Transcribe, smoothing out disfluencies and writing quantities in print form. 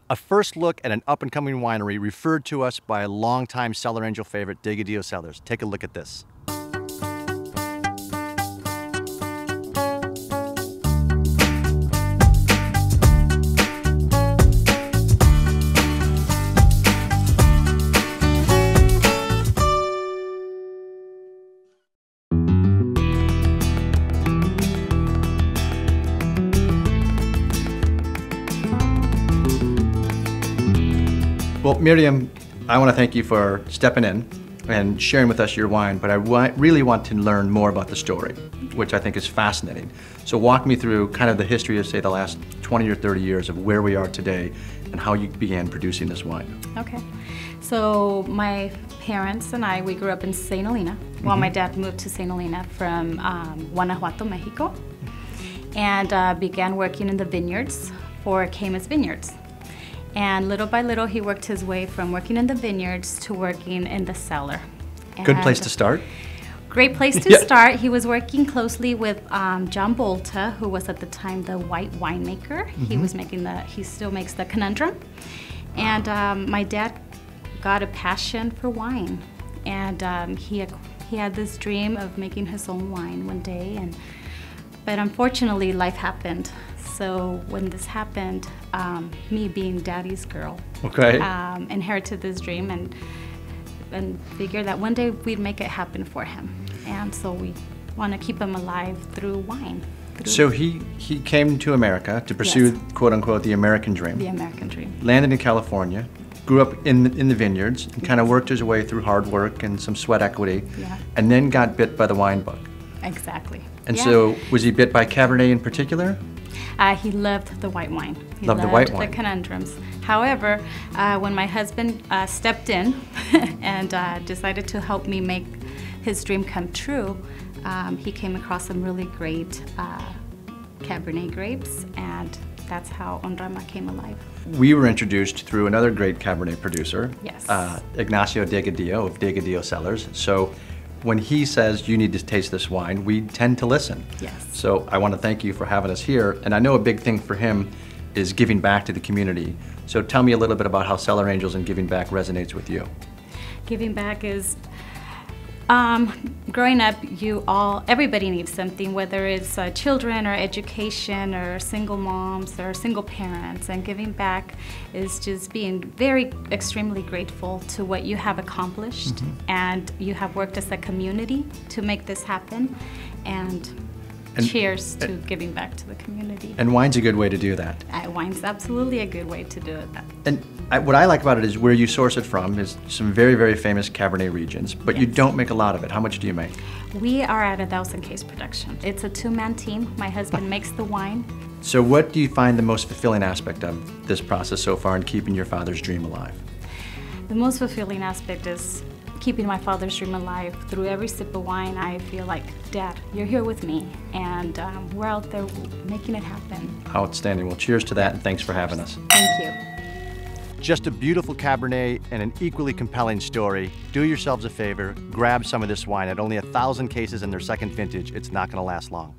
A first look at an up-and-coming winery referred to us by a longtime Cellar Angel favorite, Digadillo Cellars. Take a look at this. Well, Miriam, I want to thank you for stepping in and sharing with us your wine, but I really want to learn more about the story, which I think is fascinating. So walk me through kind of the history of, say, the last 20 or 30 years of where we are today and how you began producing this wine. Okay. So my parents and I, we grew up in St. Helena. Well, my dad moved to St. Helena from Guanajuato, Mexico, and began working in the vineyards for Camus Vineyards. And little by little, he worked his way from working in the vineyards to working in the cellar. Good place to start. Great place to start. He was working closely with John Bolta, who was at the time the white winemaker. He was making he still makes the Conundrum. And my dad got a passion for wine. And he had this dream of making his own wine one day. But unfortunately, life happened. So when this happened, me being daddy's girl, inherited this dream and figured that one day we'd make it happen for him. And so we want to keep him alive through wine. So he came to America to pursue, quote unquote, the American dream. The American dream. Landed in California, grew up in the vineyards, and kind of worked his way through hard work and some sweat equity, and then got bit by the wine bug. Exactly. And so was he bit by Cabernet in particular? He loved the white wine. He loved the white wine. The Conundrums. However, when my husband stepped in and decided to help me make his dream come true, he came across some really great Cabernet grapes, and that's how Honrama came alive. We were introduced through another great Cabernet producer, Ignacio Digadillo of Digadillo Cellars. So when he says you need to taste this wine, we tend to listen. Yes. So I want to thank you for having us here. And I know a big thing for him is giving back to the community. So tell me a little bit about how Cellar Angels and giving back resonates with you. Giving back is, growing up, everybody needs something, whether it's children or education or single moms or single parents. And giving back is just being extremely grateful to what you have accomplished, and you have worked as a community to make this happen. And cheers to giving back to the community. And wine's a good way to do that. Wine's absolutely a good way to do it. And what I like about it is where you source it from is some very, very famous Cabernet regions, but you don't make a lot of it. How much do you make? We are at 1,000 case production. It's a two-man team. My husband makes the wine. So what do you find the most fulfilling aspect of this process so far in keeping your father's dream alive? The most fulfilling aspect is keeping my father's dream alive. Through every sip of wine, I feel like, Dad, you're here with me, and we're out there making it happen. Outstanding. Well, cheers to that, and thanks for having us. Thank you. Just a beautiful Cabernet and an equally compelling story. Do yourselves a favor, grab some of this wine. At only 1,000 cases in their second vintage, it's not going to last long.